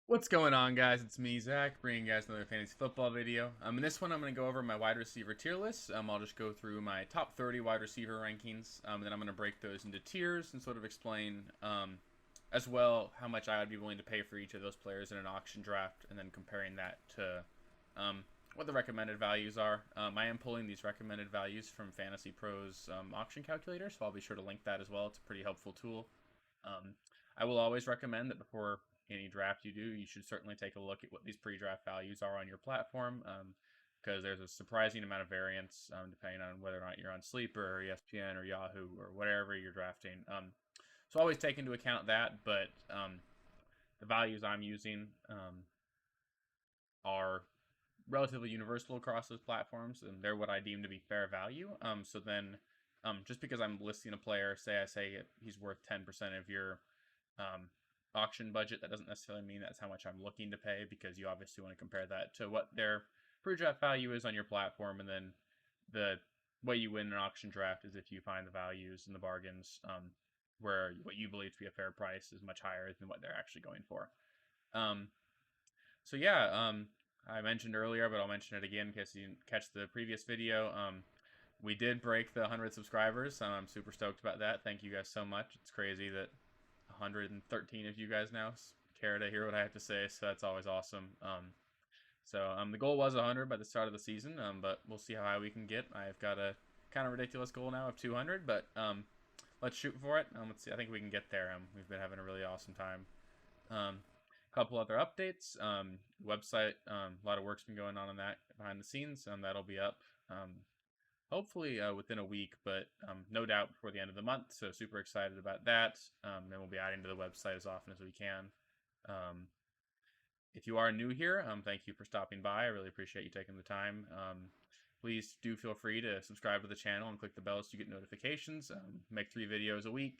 What's going on, guys? It's me, Zach, bringing you guys another fantasy football video. In this one, I'm going to go over my wide receiver tier list. I'll just go through my top 30 wide receiver rankings, and then I'm going to break those into tiers and sort of explain, as well, how much I would be willing to pay for each of those players in an auction draft, and then comparing that to what the recommended values are. I am pulling these recommended values from Fantasy Pros auction calculator, so I'll be sure to link that as well. It's a pretty helpful tool. Um, I will always recommend that before any draft you do, you should certainly take a look at what these pre-draft values are on your platform, because there's a surprising amount of variance depending on whether or not you're on Sleeper or ESPN or Yahoo or whatever you're drafting. So always take into account that, but the values I'm using are relatively universal across those platforms, and they're what I deem to be fair value. So then, just because I'm listing a player, I say he's worth 10% of your um, auction budget, that doesn't necessarily mean that's how much I'm looking to pay, because you obviously want to compare that to what their pre-draft value is on your platform, and then the way you win an auction draft is if you find the values and the bargains where what you believe to be a fair price is much higher than what they're actually going for. Um, so yeah, I mentioned earlier, but I'll mention it again in case you didn't catch the previous video. We did break the 100 subscribers. I'm super stoked about that. Thank you guys so much. It's crazy that 113 of you guys now care to hear what I have to say, so that's always awesome. The goal was 100 by the start of the season, but we'll see how high we can get. I've got a kind of ridiculous goal now of 200, but let's shoot for it. Let's see. I think we can get there. We've been having a really awesome time. Um, Couple other updates. Website, a lot of work's been going on that behind the scenes. That'll be up hopefully within a week, but no doubt before the end of the month. So super excited about that. Then we'll be adding to the website as often as we can. Um, if you are new here, thank you for stopping by. I really appreciate you taking the time. Please do feel free to subscribe to the channel and click the bell so you get notifications. Make 3 videos a week.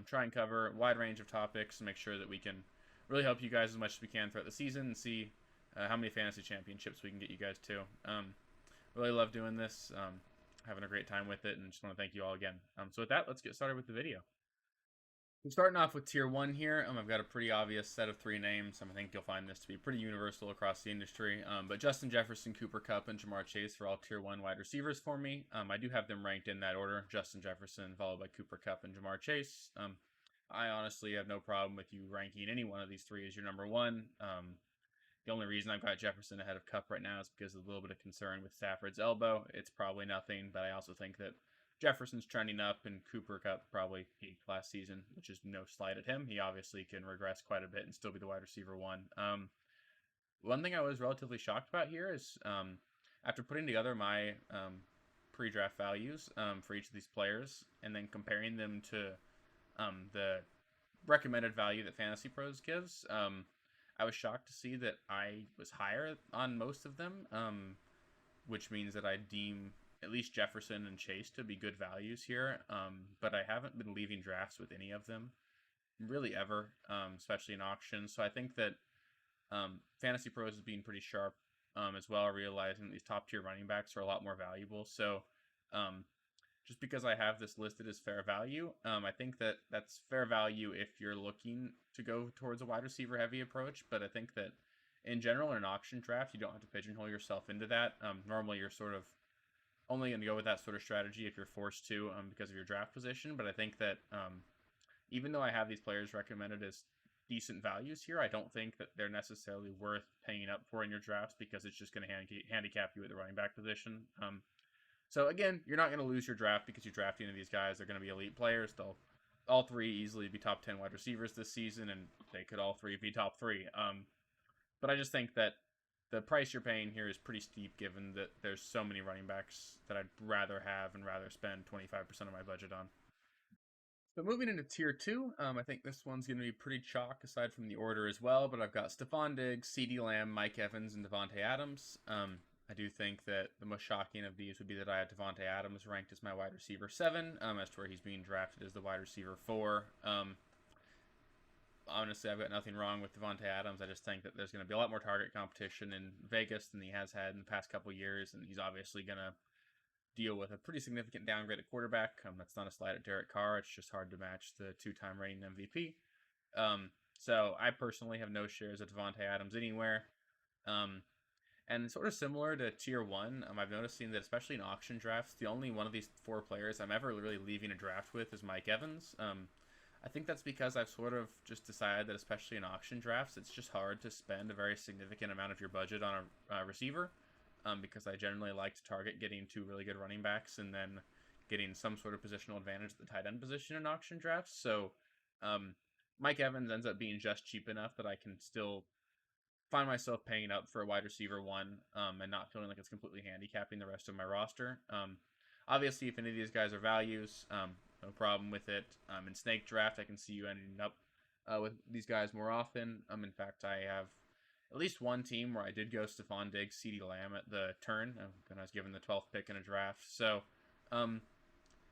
Try and cover a wide range of topics and make sure that we can really help you guys as much as we can throughout the season and see how many fantasy championships we can get you guys to. Really love doing this, having a great time with it, and just want to thank you all again. So with that, let's get started with the video. I'm starting off with tier 1 here. I've got a pretty obvious set of 3 names. I think you'll find this to be pretty universal across the industry. But Justin Jefferson, Cooper Kupp, and Ja'Marr Chase are all tier 1 wide receivers for me. I do have them ranked in that order: Justin Jefferson, followed by Cooper Kupp and Ja'Marr Chase. I honestly have no problem with you ranking any one of these 3 as your number 1. The only reason I've got Jefferson ahead of Kupp right now is because of a little bit of concern with Stafford's elbow. It's probably nothing, but I also think that Jefferson's trending up, and Cooper Kupp probably peaked last season, which is no slight at him. He obviously can regress quite a bit and still be the wide receiver 1. One thing I was relatively shocked about here is after putting together my pre-draft values for each of these players and then comparing them to the recommended value that Fantasy Pros gives, I was shocked to see that I was higher on most of them, which means that I deem at least Jefferson and Chase to be good values here. But I haven't been leaving drafts with any of them really ever, especially in auctions. So I think that Fantasy Pros is being pretty sharp as well, realizing that these top tier running backs are a lot more valuable. So um, just because I have this listed as fair value, I think that that's fair value if you're looking to go towards a wide receiver heavy approach. But I think that in general, in an auction draft, you don't have to pigeonhole yourself into that. Normally, you're sort of only going to go with that sort of strategy if you're forced to because of your draft position. But I think that even though I have these players recommended as decent values here, I don't think that they're necessarily worth paying up for in your drafts, because it's just going to handicap you at the running back position. So again, you're not going to lose your draft because you draft any of these guys. They're going to be elite players. They'll all 3 easily be top 10 wide receivers this season, and they could all 3 be top 3. But I just think that the price you're paying here is pretty steep, given that there's so many running backs that I'd rather have and rather spend 25% of my budget on. So moving into tier 2, I think this one's going to be pretty chalk aside from the order as well, but I've got Stephon Diggs, CeeDee Lamb, Mike Evans, and Davante Adams. I do think that the most shocking of these would be that I had Davante Adams ranked as my wide receiver 7, as to where he's being drafted as the wide receiver 4. Honestly, I've got nothing wrong with Davante Adams. I just think that there's going to be a lot more target competition in Vegas than he has had in the past couple years, and he's obviously going to deal with a pretty significant downgrade at quarterback. That's not a slight at Derek Carr. It's just hard to match the 2-time reigning MVP. So I personally have no shares of Devontae Adams anywhere. Um, and sort of similar to tier one, I've noticed that especially in auction drafts, the only one of these four players I'm ever really leaving a draft with is Mike Evans. I think that's because I've sort of just decided that, especially in auction drafts, it's just hard to spend a very significant amount of your budget on a receiver. Because I generally like to target getting two really good running backs and then getting some sort of positional advantage at the tight end position in auction drafts. So um, Mike Evans ends up being just cheap enough that I can still find myself paying up for a wide receiver one, and not feeling like it's completely handicapping the rest of my roster. Obviously, if any of these guys are values, no problem with it. In snake draft, I can see you ending up with these guys more often. In fact, I have at least one team where I did go Stephon Diggs, CeeDee Lamb at the turn, when I was given the 12th pick in a draft. So um,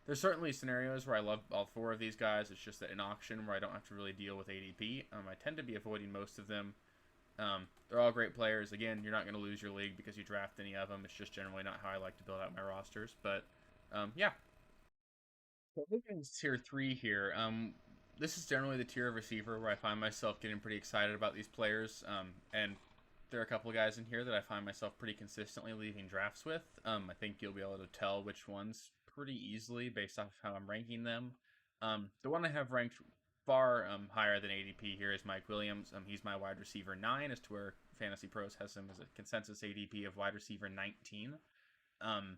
there's certainly scenarios where I love all four of these guys. It's just that in auction where I don't have to really deal with ADP, I tend to be avoiding most of them. They're all great players. Again, you're not going to lose your league because you draft any of them. It's just generally not how I like to build out my rosters. But yeah. So moving to tier three here. This is generally the tier of receiver where I find myself getting pretty excited about these players. And there are a couple of guys in here that I find myself pretty consistently leaving drafts with. I think you'll be able to tell which ones pretty easily based off how I'm ranking them. The one I have ranked far higher than ADP here is Mike Williams. He's my wide receiver 9, as to where Fantasy Pros has him as a consensus ADP of wide receiver 19. Um,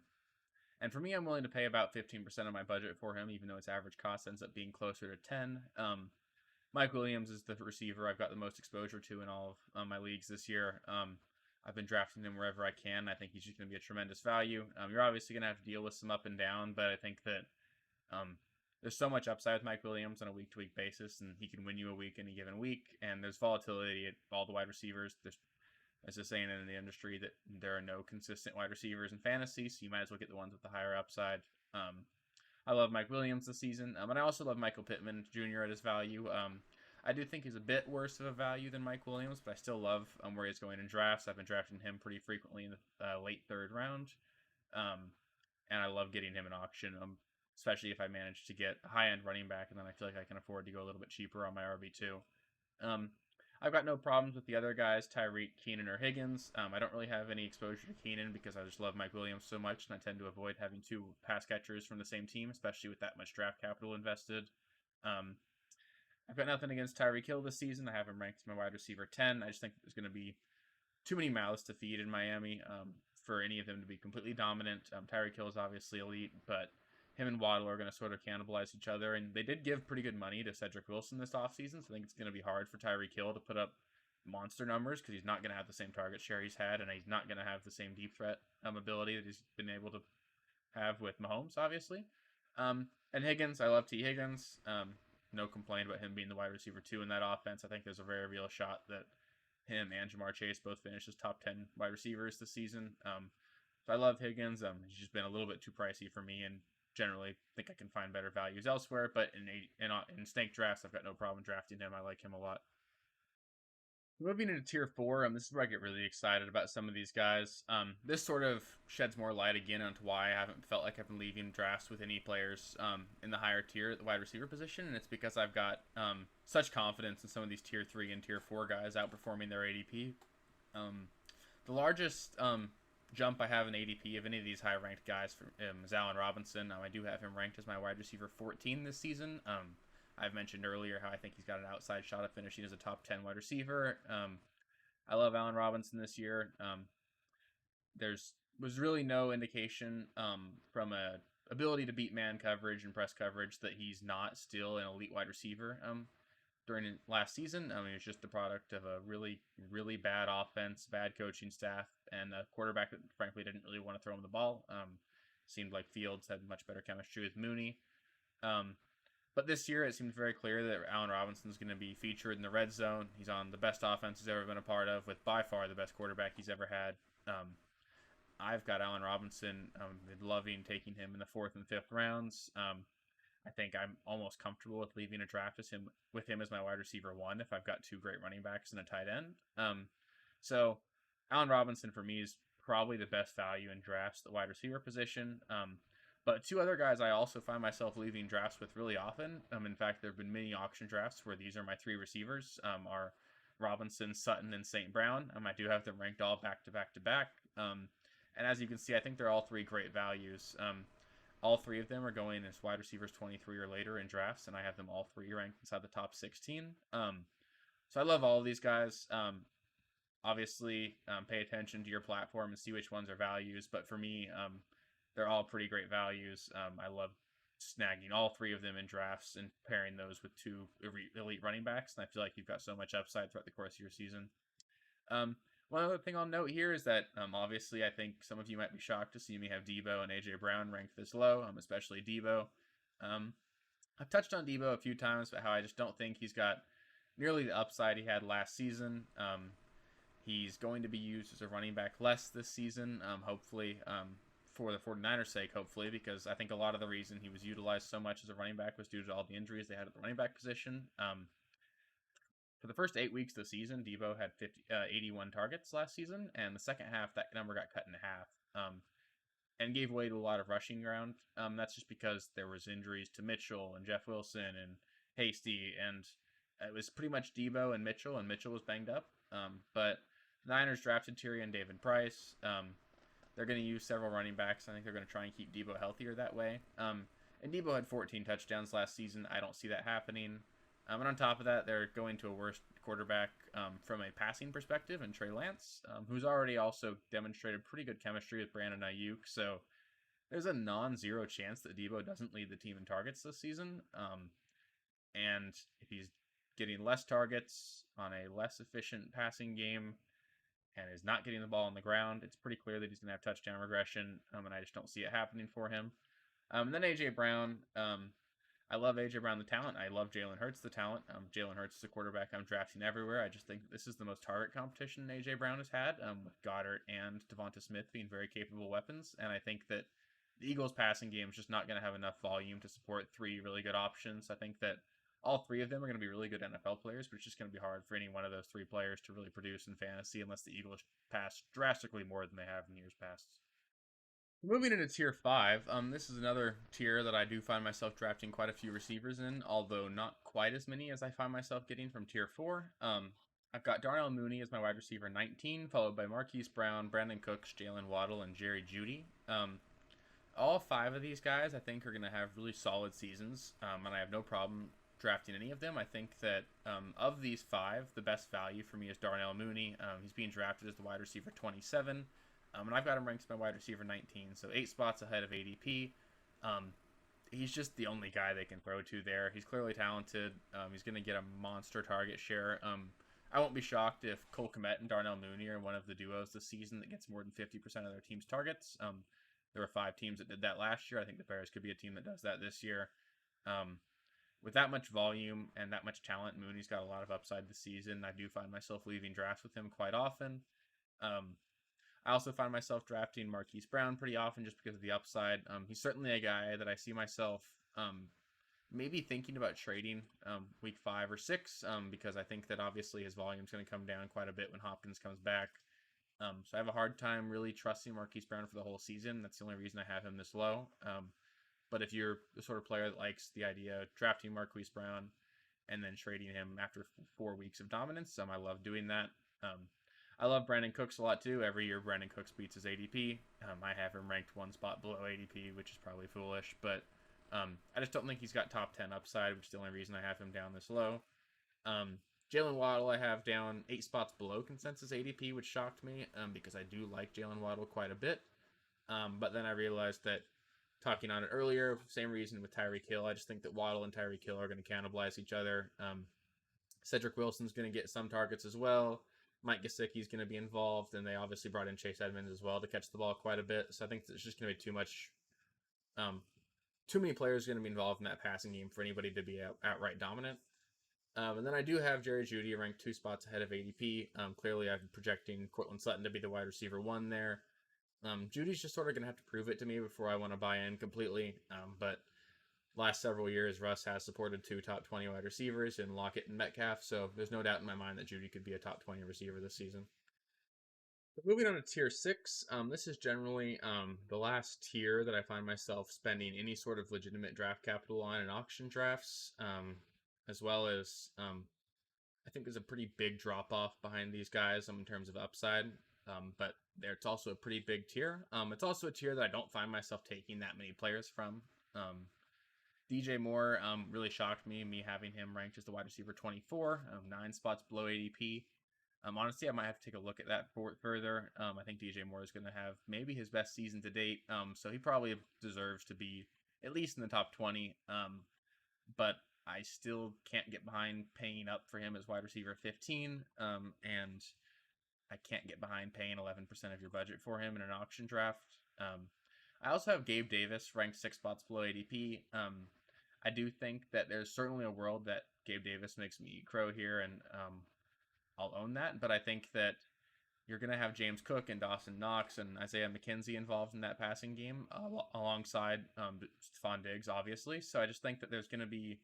and for me, I'm willing to pay about 15% of my budget for him, even though its average cost ends up being closer to 10. Mike Williams is the receiver I've got the most exposure to in all of my leagues this year. I've been drafting him wherever I can. I think he's just going to be a tremendous value. You're obviously going to have to deal with some up and down, but I think that um, there's so much upside with Mike Williams on a week-to-week basis, and he can win you a week any given week. And there's volatility at all the wide receivers. There's a saying in the industry that there are no consistent wide receivers in fantasy, so you might as well get the ones with the higher upside. I love Mike Williams this season, and I also love Michael Pittman Jr. at his value. I do think he's a bit worse of a value than Mike Williams, but I still love where he's going in drafts. I've been drafting him pretty frequently in the late third round, um, and I love getting him in auction, especially if I manage to get a high-end running back, and then I feel like I can afford to go a little bit cheaper on my RB2. Um, I've got no problems with the other guys, Tyreek, Keenan, or Higgins. I don't really have any exposure to Keenan because I just love Mike Williams so much, and I tend to avoid having two pass catchers from the same team, especially with that much draft capital invested. Um, I've got nothing against Tyreek Hill this season. I have him ranked as my wide receiver 10. I just think there's going to be too many mouths to feed in Miami for any of them to be completely dominant. Tyreek Hill is obviously elite, but him and Waddle are going to sort of cannibalize each other. And they did give pretty good money to Cedric Wilson this offseason, so I think it's going to be hard for Tyreek Hill to put up monster numbers because he's not going to have the same target share he's had, and he's not going to have the same deep threat ability that he's been able to have with Mahomes, obviously. And Higgins, I love T. Higgins. No complaint about him being the wide receiver 2 in that offense. I think there's a very real shot that him and Ja'Marr Chase both finished as top 10 wide receivers this season. So I love Higgins. He's just been a little bit too pricey for me, and generally think I can find better values elsewhere. But in snake drafts, I've got no problem drafting him. I like him a lot. Moving into tier four, this is where I get really excited about some of these guys. This sort of sheds more light again onto why I haven't felt like I've been leaving drafts with any players in the higher tier at the wide receiver position, and it's because I've got such confidence in some of these tier three and tier four guys outperforming their ADP. The largest jump I have in ADP of any of these high ranked guys is Allen Robinson. I do have him ranked as my wide receiver 14 this season. I've mentioned earlier how I think he's got an outside shot of finishing as a top 10 wide receiver. I love Allen Robinson this year. There's was really no indication from a ability to beat man coverage and press coverage that he's not still an elite wide receiver during last season. It was just the product of a really, really bad offense, bad coaching staff, and a quarterback that frankly didn't really want to throw him the ball. Seemed like Fields had much better chemistry with Mooney. But this year, it seems very clear that Allen Robinson is going to be featured in the red zone. He's on the best offense he's ever been a part of, with by far the best quarterback he's ever had. I've got Allen Robinson. Been loving taking him in the fourth and fifth rounds. I think I'm almost comfortable with leaving a draft with him as my wide receiver 1 if I've got two great running backs and a tight end. So Allen Robinson for me is probably the best value in drafts, the wide receiver position. But two other guys I also find myself leaving drafts with really often. In fact, there have been many auction drafts where these are my three receivers. Are Robinson, Sutton, and St. Brown. I do have them ranked all back to back to back. And as you can see, I think they're all three great values. All three of them are going as wide receivers 23 or later in drafts, and I have them all three ranked inside the top 16. So I love all of these guys. Obviously, pay attention to your platform and see which ones are values. But for me, they're all pretty great values. I love snagging all three of them in drafts and pairing those with two elite running backs. And I feel like you've got so much upside throughout the course of your season. One other thing I'll note here is that obviously I think some of you might be shocked to see me have Debo and AJ Brown ranked this low, especially Debo. I've touched on Debo a few times, but how I just don't think he's got nearly the upside he had last season. He's going to be used as a running back less this season, hopefully, for the 49ers' sake, hopefully, because I think a lot of the reason he was utilized so much as a running back was due to all the injuries they had at the running back position. For the first 8 weeks of the season, Debo had 81 targets last season, and the second half, that number got cut in half, and gave way to a lot of rushing ground. That's just because there was injuries to Mitchell and Jeff Wilson and Hasty, and it was pretty much Debo and Mitchell was banged up. But the Niners drafted Tyrion David Price. They're going to use several running backs. I think they're going to try and keep Debo healthier that way. And Debo had 14 touchdowns last season. I don't see that happening. And on top of that, they're going to a worse quarterback from a passing perspective in Trey Lance, who's already also demonstrated pretty good chemistry with Brandon Ayuk. So there's a non-zero chance that Debo doesn't lead the team in targets this season. And if he's getting less targets on a less efficient passing game and is not getting the ball on the ground, it's pretty clear that he's going to have touchdown regression, and I just don't see it happening for him. And then A.J. Brown. I love A.J. Brown, the talent. I love Jalen Hurts, the talent. Jalen Hurts is a quarterback I'm drafting everywhere. I just think this is the most target competition A.J. Brown has had, with Goddard and Devonta Smith being very capable weapons. And I think that the Eagles' passing game is just not going to have enough volume to support three really good options. I think that all three of them are going to be really good NFL players, but it's just going to be hard for any one of those three players to really produce in fantasy unless the Eagles pass drastically more than they have in years past. Moving into tier 5, this is another tier that I do find myself drafting quite a few receivers in, although not quite as many as I find myself getting from tier 4. I've got Darnell Mooney as my wide receiver 19, followed by Marquise Brown, Brandon Cooks, Jalen Waddle, and Jerry Jeudy. All 5 of these guys I think are going to have really solid seasons, and I have no problem drafting any of them. I think that of these 5, the best value for me is Darnell Mooney. He's being drafted as the wide receiver 27. And I've got him ranked as my wide receiver 19, so 8 spots ahead of ADP. He's just the only guy they can throw to there. He's clearly talented. He's going to get a monster target share. I won't be shocked if Cole Kmet and Darnell Mooney are one of the duos this season that gets more than 50% of their team's targets. There were 5 teams that did that last year. I think the Bears could be a team that does that this year. With that much volume and that much talent, Mooney's got a lot of upside this season. I do find myself leaving drafts with him quite often. I also find myself drafting Marquise Brown pretty often just because of the upside. He's certainly a guy that I see myself maybe thinking about trading week 5 or 6 because I think that obviously his volume is going to come down quite a bit when Hopkins comes back. So I have a hard time really trusting Marquise Brown for the whole season. That's the only reason I have him this low. But if you're the sort of player that likes the idea of drafting Marquise Brown and then trading him after 4 weeks of dominance, I love doing that. I love Brandon Cooks a lot too. Every year Brandon Cooks beats his ADP. I have him ranked 1 spot below ADP, which is probably foolish, but I just don't think he's got top 10 upside, which is the only reason I have him down this low. Jalen Waddle I have down 8 spots below consensus ADP, which shocked me because I do like Jalen Waddle quite a bit. But then I realized that talking on it earlier, same reason with Tyreek Hill. I just think that Waddle and Tyreek Hill are going to cannibalize each other. Cedric Wilson's going to get some targets as well. Mike Gesicki's going to be involved, and they obviously brought in Chase Edmonds as well to catch the ball quite a bit. So I think there's just going to be too much, too many players going to be involved in that passing game for anybody to be outright dominant. And then I do have Jerry Jeudy ranked 2 spots ahead of ADP. Clearly, I'm projecting Courtland Sutton to be the wide receiver 1 there. Judy's just sort of going to have to prove it to me before I want to buy in completely. But last several years, Russ has supported 2 top 20 wide receivers in Lockett and Metcalf, so there's no doubt in my mind that Jeudy could be a top 20 receiver this season. Moving on to tier 6, this is generally the last tier that I find myself spending any sort of legitimate draft capital on in auction drafts, as well as I think there's a pretty big drop off behind these guys in terms of upside, but it's also a pretty big tier. It's also a tier that I don't find myself taking that many players from. DJ Moore really shocked me having him ranked as the wide receiver 24, 9 spots below ADP. Honestly, I might have to take a look at that further. I think DJ Moore is going to have maybe his best season to date, so he probably deserves to be at least in the top 20. But I still can't get behind paying up for him as wide receiver 15, and I can't get behind paying 11% of your budget for him in an auction draft. I also have Gabe Davis ranked 6 spots below ADP. I do think that there's certainly a world that Gabe Davis makes me crow here, and I'll own that, but I think that you're going to have James Cook and Dawson Knox and Isaiah McKenzie involved in that passing game alongside Stephon Diggs, obviously. So I just think that there's going to be,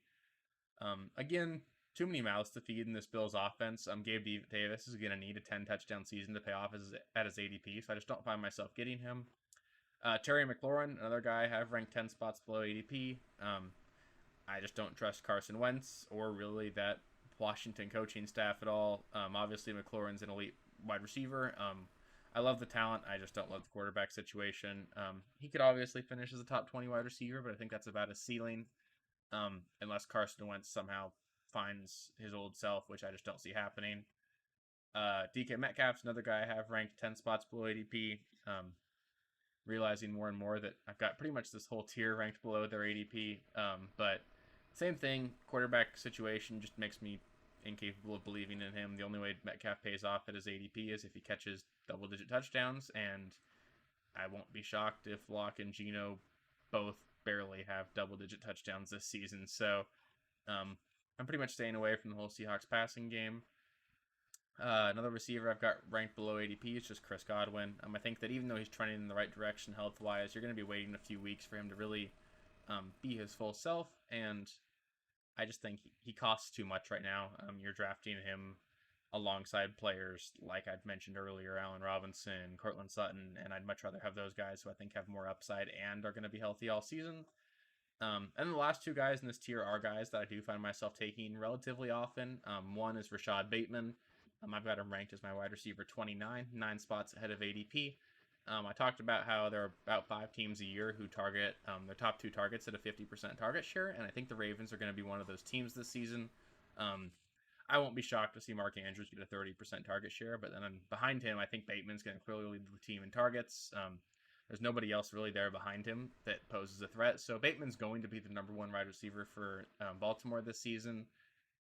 again, too many mouths to feed in this Bills offense. Gabe Davis is going to need a 10-touchdown season to pay off at his ADP, so I just don't find myself getting him. Terry McLaurin, another guy I have ranked 10 spots below ADP. I just don't trust Carson Wentz or really that Washington coaching staff at all. Obviously, McLaurin's an elite wide receiver. I love the talent. I just don't love the quarterback situation. He could obviously finish as a top 20 wide receiver, but I think that's about his ceiling, unless Carson Wentz somehow finds his old self, which I just don't see happening. DK Metcalf's another guy I have ranked 10 spots below ADP. Realizing more and more that I've got pretty much this whole tier ranked below their ADP, but same thing, quarterback situation just makes me incapable of believing in him. The only way Metcalf pays off at his ADP is if he catches double-digit touchdowns, and I won't be shocked if Locke and Geno both barely have double-digit touchdowns this season. So I'm pretty much staying away from the whole Seahawks passing game. Another receiver I've got ranked below ADP is just Chris Godwin. I think that even though he's trending in the right direction health-wise, you're going to be waiting a few weeks for him to really be his full self, and I just think he costs too much right now. You're drafting him alongside players like I'd mentioned earlier, Allen Robinson, Courtland Sutton, and I'd much rather have those guys who I think have more upside and are going to be healthy all season. And the last two guys in this tier are guys that I do find myself taking relatively often. One is Rashad Bateman. I've got him ranked as my wide receiver 29, 9 spots ahead of ADP. I talked about how there are about 5 teams a year who target their top 2 targets at a 50% target share, and I think the Ravens are going to be one of those teams this season. I won't be shocked to see Mark Andrews get a 30% target share, but then behind him, I think Bateman's going to clearly lead the team in targets. There's nobody else really there behind him that poses a threat, so Bateman's going to be the number 1 wide receiver for Baltimore this season.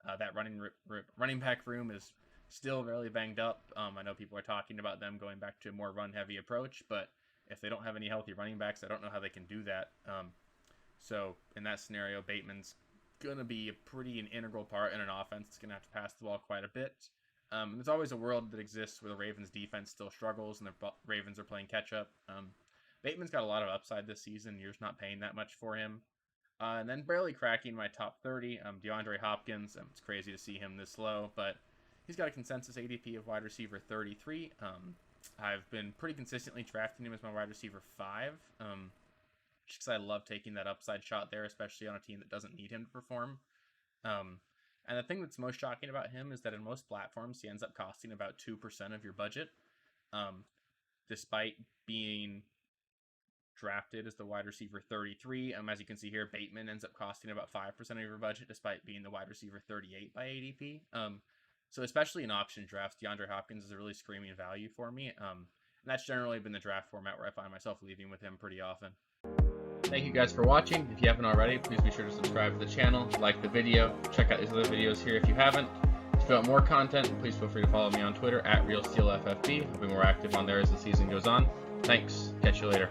That running back room is still really banged up. I know people are talking about them going back to a more run-heavy approach, but if they don't have any healthy running backs, I don't know how they can do that. So in that scenario, Bateman's going to be an integral part in an offense that's going to have to pass the ball quite a bit. There's always a world that exists where the Ravens' defense still struggles and the Ravens are playing catch-up. Bateman's got a lot of upside this season. You're just not paying that much for him. And then barely cracking my top 30, DeAndre Hopkins. It's crazy to see him this low, but he's got a consensus ADP of wide receiver 33. I've been pretty consistently drafting him as my wide receiver 5, just because I love taking that upside shot there, especially on a team that doesn't need him to perform. And the thing that's most shocking about him is that in most platforms, he ends up costing about 2% of your budget, despite being drafted as the wide receiver 33. As you can see here, Bateman ends up costing about 5% of your budget, despite being the wide receiver 38 by ADP. So especially in option drafts, DeAndre Hopkins is a really screaming value for me. And that's generally been the draft format where I find myself leaving with him pretty often. Thank you guys for watching. If you haven't already, please be sure to subscribe to the channel, like the video, check out these other videos here if you haven't. If you want more content, please feel free to follow me on Twitter at RealSteelFFB. I'll be more active on there as the season goes on. Thanks. Catch you later.